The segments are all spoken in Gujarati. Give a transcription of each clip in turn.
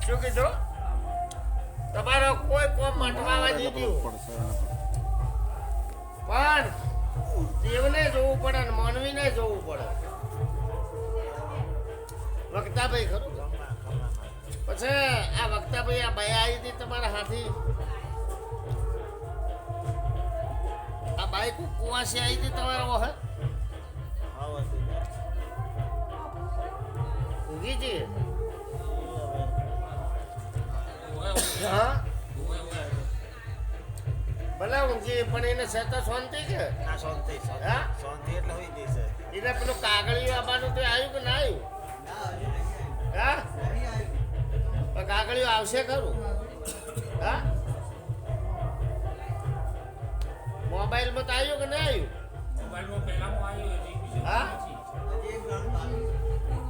શું કીધું? તમારો કોઈ કોમ મટવાવા દીધું પણ દેવને જોવું પડે ને માનવીને જોવું પડે. વક્તાભાઈ ખરું પછી આ વક્તાભાઈ આ બાઈ આવી હતી તમારા હાથી આ બાઈ કુવાસી આવી હતી તમારા વખત ઊંઘી છે હા ભલે ઊંઘી પણ એને સતત શાંતિ છે ના શાંતિ હા શાંતિ એટલે હોઈ જશે એટલે પેલું કાગળિયું આવવાનું તો આવ્યું કે ના આવ્યું હા પણ કાગળિયું આવશે ખરું હા મોબાઈલમાં તો આવ્યું કે ના આવ્યું મોબાઈલમાં પહેલામાં આવ્યું હા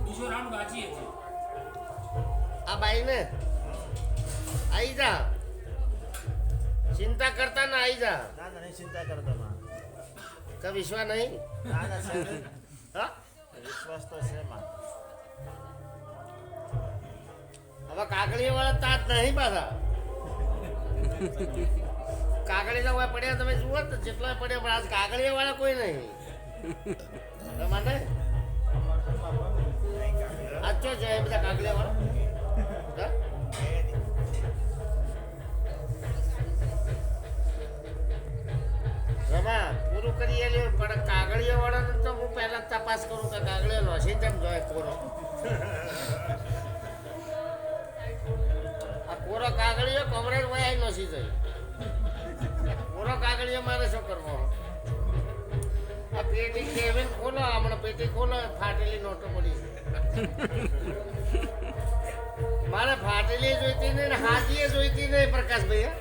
બીજો રાઉન્ડ બાકી છે આ બાઈને આવી જા ચિંતા કરતા ના આવી જા ના ના નહીં ચિંતા કરતા માં કે વિશ્વાસ નહીં ના ના છે હા વિશ્વાસ તો છે માં હવે કાગળીઓ વાળા તાત નહીં પાછા કાગળીના હોય પડ્યા તમે જુઓ તો જેટલા પડ્યા પણ આજ કાગળીઓ વાળા કોઈ નહીં તમારે આજ ચો છે બધા કાગળીઓ વાળા હા? રમા પૂરું કરીએ લ્યો પણ કાગળીઓ વાળાને તો હું પહેલા તપાસ કરું કે કાગળીઓ નોસી જેમ જોઈએ કોરો આ કોરો કાગળીઓ કમરેડ વયા નોસી જાય કોરો કાગળીઓ મારે શું કરવો આ પેટી કેવીન ખોલો હમણાં પેટી ખોલો ફાટેલી નોટો પડી મારે ફાટેલી જોઈતી નહીં ને હાજીએ જોઈતી નહીં પ્રકાશભાઈ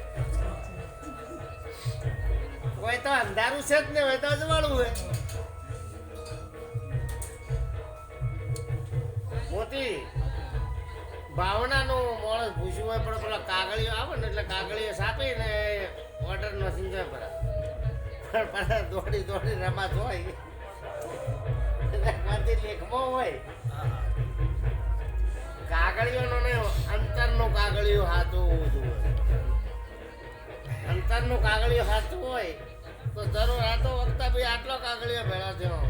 હોય તો અંધારું છે જ ને હોય તો અજવાળું હોય મોતી ભાવનાનું માણસ પૂછ્યું હોય પણ પેલા કાગળીઓ આવે ને એટલે કાગળીઓ સાપીને ઓર્ડર નથી જાય પણ પાછા દોડી દોડી રમત હોય એટલે લેખમાં હોય કાગળીઓનો ને અંતરનો કાગળીઓ હાથું હોવું જોઈએ અંતરનું કાગળીઓ હાથું હોય તો જરૂર આ તો વખતા ભાઈ આટલો કાગળીઓ ભેળા થયો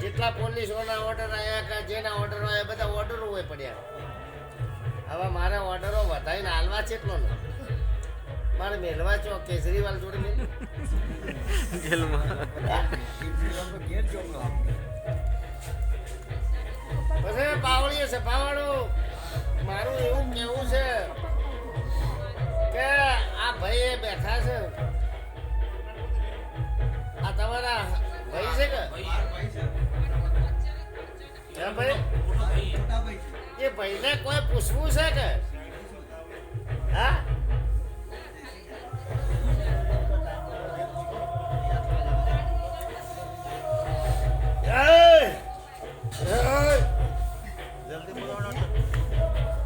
જેટલા પોલીસોના ઓર્ડર આવ્યા કે જેના ઓર્ડર આવ્યા બધા ઓર્ડરો હોય પડ્યા હવે મારે ઓર્ડરો વધારીને હાલવા છે એટલો ને મારે મેળવા છો કેજરીવાલ જોડે મેં પછી પાવડીઓ છે પાવાડો મારું એવું કેવું છે કે આ ભાઈ બેઠા છે આ તમારા ભાઈ છે કે હે ભાઈ એ ભાઈને કોઈ પૂછવું છે કે હા જલ્દી બોલાવો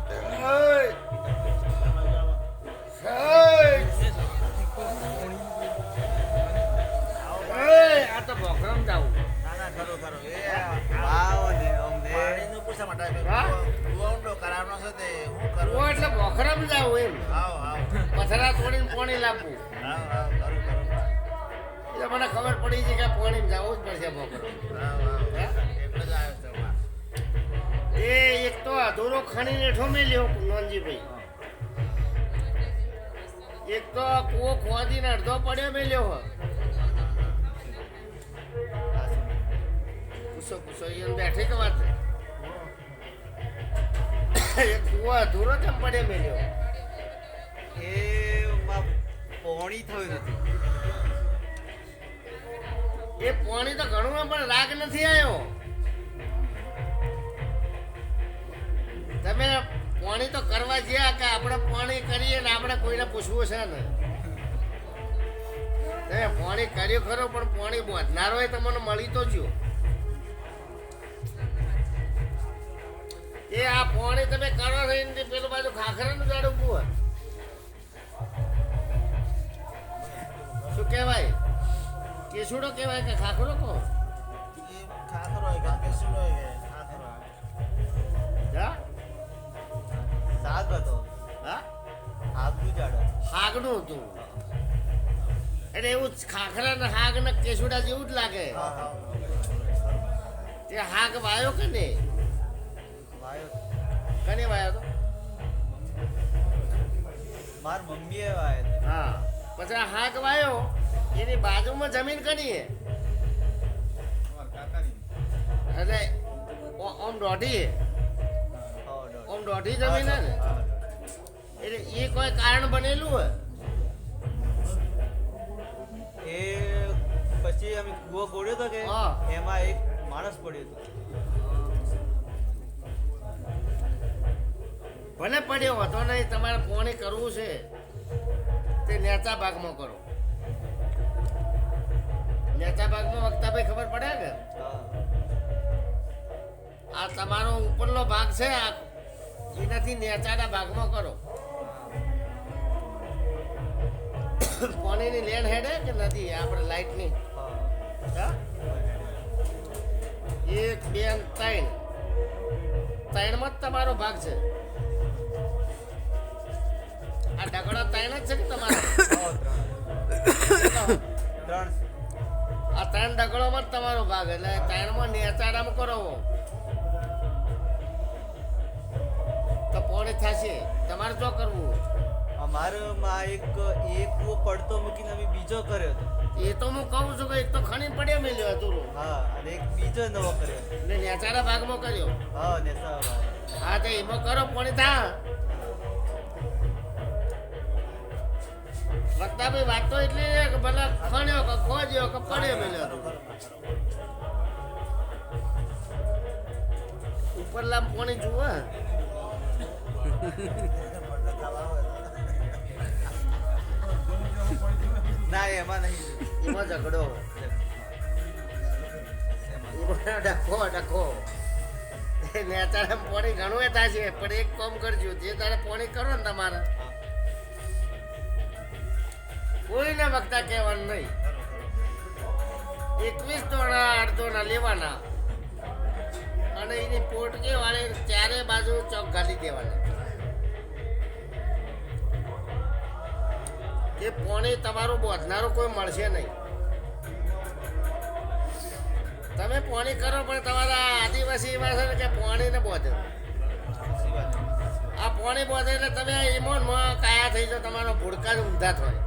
આ તો બોખરમ જાવું ના ના ખરું ખરું એ આવો ને અમને પાણીનું પૂછા માટે હા? ઊંડો કરાવનો છે તે હું કરું હું એટલે બોખરમ જાવું એમ આવ આવ પથરા તોડીને પાણી લાવવું આવ આવ કરું કરું એટલે મને ખબર પડી છે કે પાણી જવું જ પડશે બોખરમ આવ આવ એટલે જ આવ્યો છું માં. એ એક તો અધૂરો ખણીને ઠો મેલ્યો નોનજીભાઈ એક તો કૂવો ખોદીને અડધો પડ્યો મેલ્યો હો પૂછો પૂછો એ બેઠી કે વાત એક કૂવો અધૂરો કેમ પડ્યો મેલ્યો એ માં પોણી થયું નથી એ પાણી તો ઘણું પણ રાગ નથી આવ્યો તમે પાણી તો કરવા જ્યાં કે આપણે પાણી કરીએ ને આપણે કોઈને પૂછવું છે ને તમે પાણી કર્યું ખરો પણ પાણી બોધનારો હોય તમને મળી તો જો એ આ પાણી તમે કરો છો એની પેલું બાજુ ખાખરાનું ઝાડ ઊભું હોય શું કહેવાય કેસુડો કહેવાય કે ખાખરો કહો એ ખાખરો હોય કે કેસુડો હોય કે ખાખરો હા હાગનું હતું એટલે એવું ખાખરા ને હાગ ને કેસુડા જેવું જ લાગે તે હાગ વાયો કે નહીં વાયો કને વાયો તો માર મમ્મીએ વાયો હા પછી આ હાગ વાયો એની બાજુમાં જમીન કની એટલે ઓમ દોઢી ઓમ દોઢી જમીન હે ને એટલે એ કોઈ કારણ બનેલું હોય એ પછી અમે કૂવો ગોળ્યો તો કે હા. એમાં એક માણસ પડ્યો હતો ભલે પડ્યો હતો નહીં તમારે પોણી કરવું છે તે નેચા ભાગમાં કરો નેચા ભાગમાં વખતા ભાઈ ખબર પડે કે હા. આ તમારો ઉપરનો ભાગ છે આ એનાથી નેચાના ભાગમાં કરો પાણીની લેન હેડે કે નથી આપણે લાઈટની હા. હા? એક બે ને ત્રણ ત્રણમાં જ તમારો ભાગ છે આ ઢગડા ત્રણ જ છે કે તમારો ત્રણ આ ત્રણ ઢગડોમાં જ તમારો ભાગ એટલે ત્રણમાં નેચાડામાં કરો તો પોણી થશે તમારે શું કરવું અમારામાં એક કૂવો પડતો મૂકીને અમે બીજો કર્યો હતો એ તો હું કહું છું કે એક તો ખણી પડ્યો મેલ્યો હતું હા અને એક બીજો નવો કર્યો એટલે નેચાડા ભાગમાં કર્યો હા ને સાહેબ હા તો એમાં કરો પોણી થા વક્તાભાઈ વાત તો એટલી છે કે ભલે ખણ્યો કે ખોજ્યો કે પડ્યો મેલ્યો હતો ઉપરલા પોણી જુઓ ના એમાં નહીં એમાં ઝઘડો એમાં ડખો નેતાને પોણી ઘણું થાય છે પણ એક કામ કરજો જે તારે પોણી કરો ને તમારે કોઈને વખતા કહેવાનું નહીં 21 દોણા 8 દોણા લેવાના અને એની પોટકી વાળી ચારે બાજુ ચોક ઘાલી દેવાના એ પોણી તમારું બોધનારું કોઈ મળશે નહીં તમે પોણી કરો પણ તમારા આદિવાસી એવા છે ને કે પોણીને બોધે આ પોણી બોધે એટલે તમે ઈમોનમાં કાયા થઈ જાઓ તમારો ભૂડકા જ ઊંધા થાય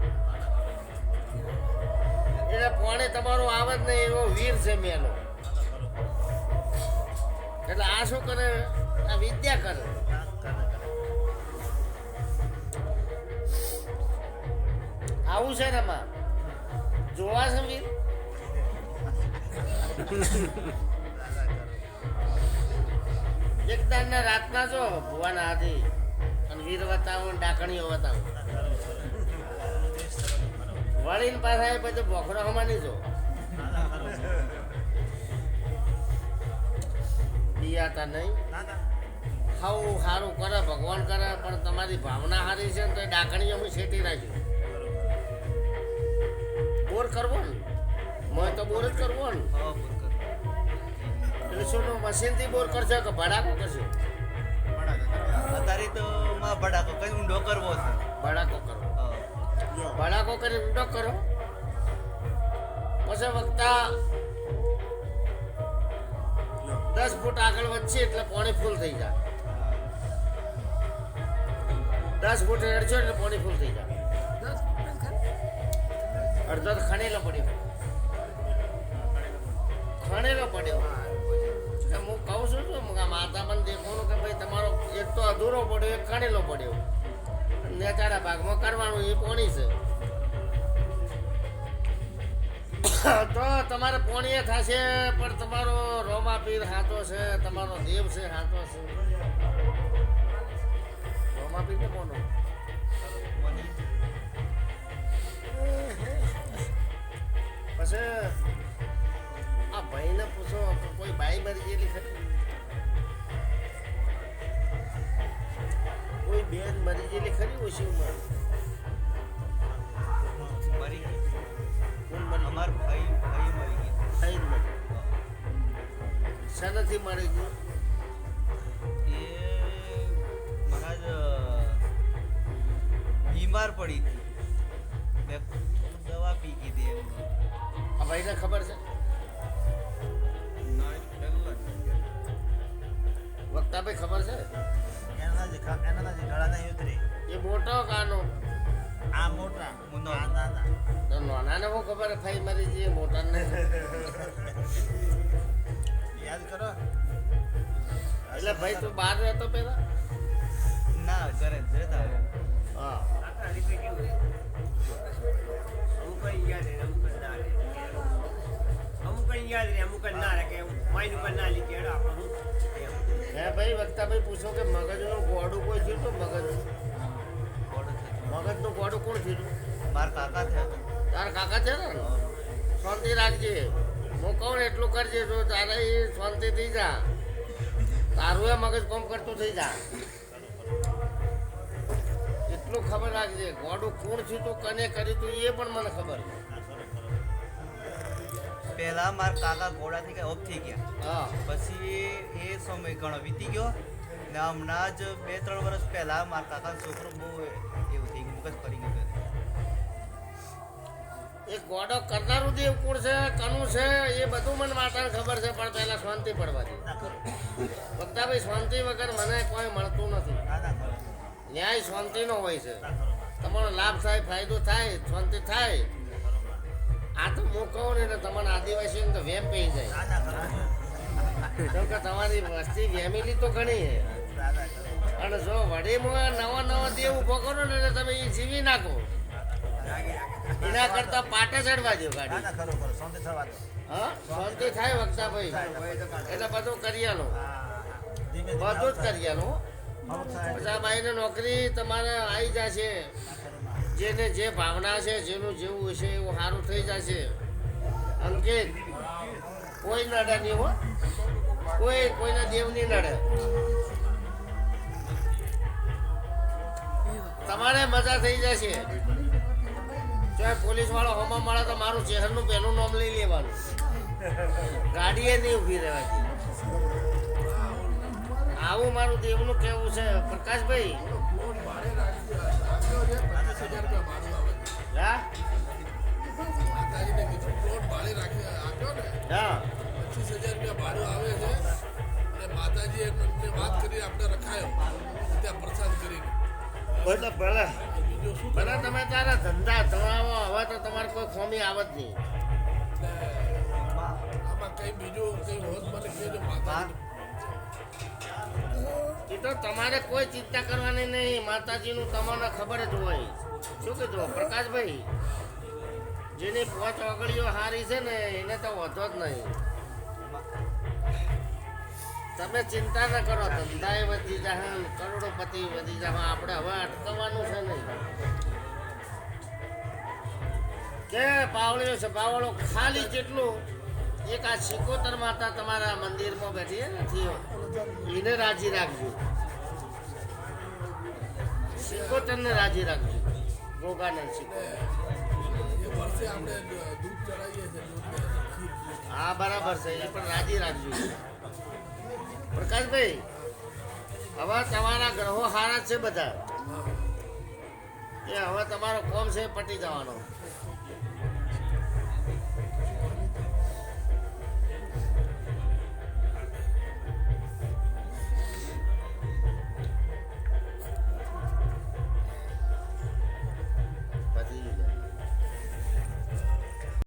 એટલે પોણી તમારું આવે જ નહીં એવો વીર છે મેલો એટલે આ શું કરે આ વિદ્યા કરે આવું છે ને માં જોવા છે વીર એક દાડના રાતના જો ભુવાના હાથી અને વીર બતાવો ને ડાકણીઓ બતાવો વળીને પાછા એ પછી બોખરો હમાની જો બિયાતા નહીં ખાવું સારું કરે ભગવાન કરે પણ તમારી ભાવના સારી છે ને તો એ ડાકણીઓ અમે શેટી રાખ્યું બોર કરવો ને મેં તો બોર જ કરવો ને હા બોલ કર એટલે શું મશીનથી બોર કરશો કે ભડાકો કરશો અત્યારે તો માં ભડાકો કઈ ઊંડો કરવો છે ભડાકો કરો હા. ભડાકો કરી ઊંડો કરો પછી વખતા 10 ફૂટ આગળ વધશે એટલે પાણી ફૂલ થઈ જાય 10 ફૂટ હેડશો એટલે પાણી ફૂલ થઈ જાય અડધો તો ખણેલો પડ્યો એટલે હું કહું છું માતા મને દેખવાનું કે ભાઈ તમારો એક તો અધૂરો પડ્યો એક ખણેલો પડ્યો નેચાડા ભાગમાં કરવાનું એ પોણી છે તો તમારે પોણીએ થશે પણ તમારો રોમા પીર હાથો છે તમારો દેવ છે હાથો છે રોમા પીર ને કોનો પછી આ ભાઈને પૂછો કે કોઈ બાઈ મરી ગયેલી ખરી કોઈ બેન મરી ગયેલી ખરી ઓછી ઉંમર મરી ગઈ કોણ મરી અમાર ભાઈ મરી ગઈ થઈ મરી શાનાથી મરી ગયું એ મહારાજ બીમાર પડી હતી મેં દવા પી કીધી એમ. આ ભાઈને ખબર છે વક્તાભાઈ ખબર છે એના જે ગળા નહીં ઉતરી. એ મોટો કાનો આ મોટા મુન્નો. આ નાના. તો નાનાને શું ખબર ફાઈ મારી જઈએ મોટાને યાદ કરો. એટલે ભાઈ તું બહાર રહેતો પેલા ના ઘરે જ રહેતા હવે. હા હે ભાઈ વક્તાભાઈ પૂછો કે મગજનું ગોડું કોઈ થયું તો મગજનું ગોડું કોણ થયું મારા કાકા થયા. તારા કાકા છે ને શાંતિ રાખજે હું કહું ને એટલું કરજે જો તારે એ શાંતિ થઈ જા તારું એ મગજ કોમ કરતું થઈ જા એટલું ખબર રાખજે ગોડું કોણ થયું તું કને કર્યું તું એ પણ મને ખબર છે. પહેલા મારા કાકા ઘોડાથી કઈ ઓફ થઈ ગયા. હા પછી એ સમય ઘણો વીતી ગયો ને હમણાં જ 2-3 વર્ષ પહેલા મારા કાકાનો છોકરો બહુ એવું થઈ ગયું, મગજ ફરી ગયું. એ ગોડો કરનારું દેવ કોણ છે કનું છે એ બધું મને માતાને ખબર છે પણ પહેલા શાંતિ પડવા દે વક્તાભાઈ શાંતિ વગર મને કોઈ મળતું નથી ન્યાય શાંતિનો હોય છે તમારો લાભ થાય ફાયદો થાય શાંતિ થાય આ તો હું કહું ને એટલે તમારા આદિવાસીઓને તો વેમ પી જાય કેમ કે તમારી વસ્તી વેમેલી તો ઘણી છે અને જો વડીમાં નવા દેવ ઊભો કરો ને એટલે તમે એ જીવી નાખો એના કરતા પાટે ચડવા દો ગાડી હા શાંતિ થાય વક્તાભાઈ એટલે બધું કરી આલો બધું જ કરી આલો પછી આ ભાઈને નોકરી તમારે આવી જશે જેને જે ભાવના છે જેનું જેવું હશે એવું સારું થઈ જશે અંકિત કોઈ નડે નહીં હો કોઈના દેવ નહીં નડે તમારે મજા થઈ જશે ચાહે પોલીસ વાળો હોમા મળે તો મારું શહેરનું પહેલું નામ લઈ લેવાનું ગાડીએ નહીં ઊભી રહેવાતી આવું મારું દેવનું કેવું છે પ્રકાશભાઈ હા હા ભલે ભલે તમે તારા ધંધા ધરાવો હવે તો તમારે કોઈ ખોમી આવત નહીં એ તો તમારે કોઈ ચિંતા કરવાની નહીં માતાજીનું તમને ખબર જ હોય શું કીધું પ્રકાશભાઈ જેની 5 ઓગળીઓ હારી છે ને એને તો વધો જ નહીં તમે ચિંતા ન કરો ધંધાએ વધી જાય કરોડોપતિ વધી જાય આપણે હવે અટકાવવાનું છે નહીં કે પાવળીઓ છે પાવળો ખાલી જેટલું એક આ સિકોતર માતા તમારા મંદિરમાં બેઠી નથી એને રાજી રાખજો સિકોતરને રાજી રાખજો ગોગાનંદ સિકોતર હા બરાબર છે એ પણ રાજી રાખજો પ્રકાશભાઈ હવે તમારા ગ્રહો હારા જ છે બધા એ હવે તમારો કોમ છે પટી જવાનો